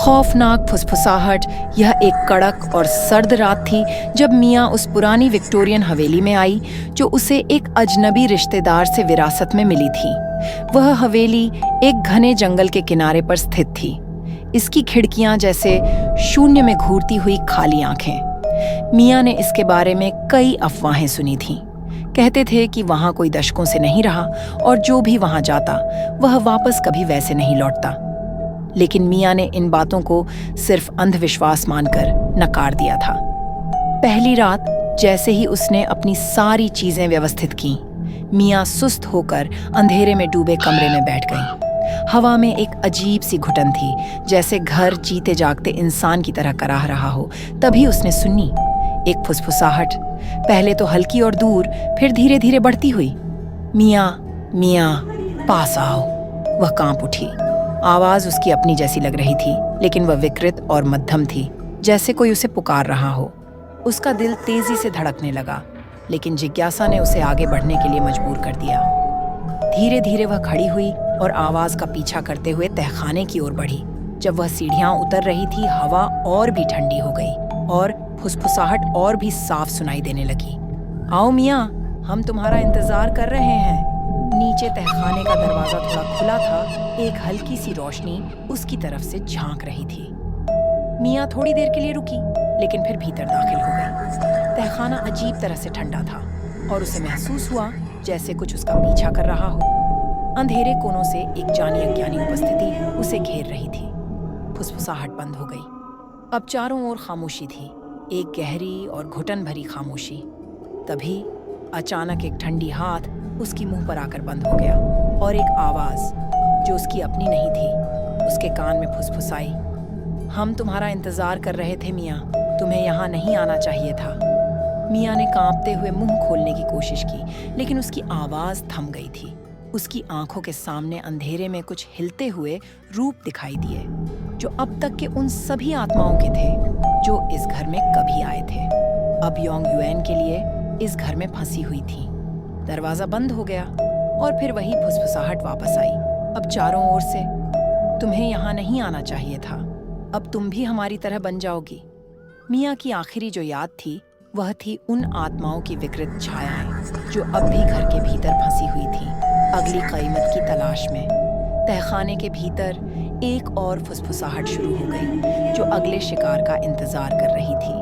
खौफनाक फुसफुसाहट। यह एक कड़क और सर्द रात थी जब मियाँ उस पुरानी विक्टोरियन हवेली में आई जो उसे एक अजनबी रिश्तेदार से विरासत में मिली थी। वह हवेली एक घने जंगल के किनारे पर स्थित थी। इसकी खिड़कियां जैसे शून्य में घूरती हुई खाली आंखें। मियाँ ने इसके बारे में कई अफवाहें सुनी थीं। कहते थे कि वहां कोई दशकों से नहीं रहा और जो भी वहां जाता वह वापस कभी वैसे नहीं लौटता। लेकिन मियाँ ने इन बातों को सिर्फ अंधविश्वास मानकर नकार दिया था। पहली रात जैसे ही उसने अपनी सारी चीजें व्यवस्थित कीं, मियाँ सुस्त होकर अंधेरे में डूबे कमरे में बैठ गई। हवा में एक अजीब सी घुटन थी, जैसे घर जीते जागते इंसान की तरह कराह रहा हो। तभी उसने सुनी एक फुसफुसाहट, पहले तो हल्की और दूर, फिर धीरे धीरे बढ़ती हुई। मियाँ, मियाँ, पास आओ। वह कांप उठी। आवाज उसकी अपनी जैसी लग रही थी, लेकिन वह विकृत और मध्यम थी, जैसे कोई उसे पुकार रहा हो। उसका दिल तेजी से धड़कने लगा, लेकिन जिज्ञासा ने उसे आगे बढ़ने के लिए मजबूर कर दिया। धीरे धीरे वह खड़ी हुई और आवाज का पीछा करते हुए तहखाने की ओर बढ़ी। जब वह सीढ़ियां उतर रही थी, हवा और भी ठंडी हो गई और फुसफुसाहट और भी साफ सुनाई देने लगी। आओ मियाँ, हम तुम्हारा इंतजार कर रहे हैं। नीचे तहखाने का दरवाजा थोड़ा खुला था। एक हल्की सी रोशनी उसकी तरफ से झांक रही थी। मियाँ थोड़ी देर के लिए रुकी, लेकिन फिर भीतर दाखिल हो गई। तहखाना अजीब तरह से ठंडा था और उसे महसूस हुआ जैसे कुछ उसका पीछा कर रहा हो। अंधेरे कोनों से एक जानी अनजानी उपस्थिति उसे घेर रही थी। फुसफुसाहट बंद हो गई। अब चारों ओर खामोशी थी, एक गहरी और घुटन भरी खामोशी। तभी अचानक एक ठंडी हाथ उसकी मुंह पर आकर बंद हो गया और एक आवाज जो उसकी अपनी नहीं थी उसके कान में फुसफुसाई। हम तुम्हारा इंतजार कर रहे थे मियाँ, तुम्हें यहाँ नहीं आना चाहिए था। मियाँ ने कांपते हुए मुंह खोलने की कोशिश की, लेकिन उसकी आवाज थम गई थी। उसकी आंखों के सामने अंधेरे में कुछ हिलते हुए रूप दिखाई दिए, जो अब तक के उन सभी आत्माओं के थे जो इस घर में कभी आए थे। अब योंग युएन के लिए इस घर में फंसी हुई थी। दरवाजा बंद हो गया और फिर वही फुसफुसाहट वापस आई, अब चारों ओर से। तुम्हें यहाँ नहीं आना चाहिए था, अब तुम भी हमारी तरह बन जाओगी। मियाँ की आखिरी जो याद थी वह थी उन आत्माओं की विकृत छायाएं जो अब भी घर के भीतर फंसी हुई थी, अगली क़यामत की तलाश में। तहखाने के भीतर एक और फुसफुसाहट शुरू हो गई जो अगले शिकार का इंतजार कर रही थी।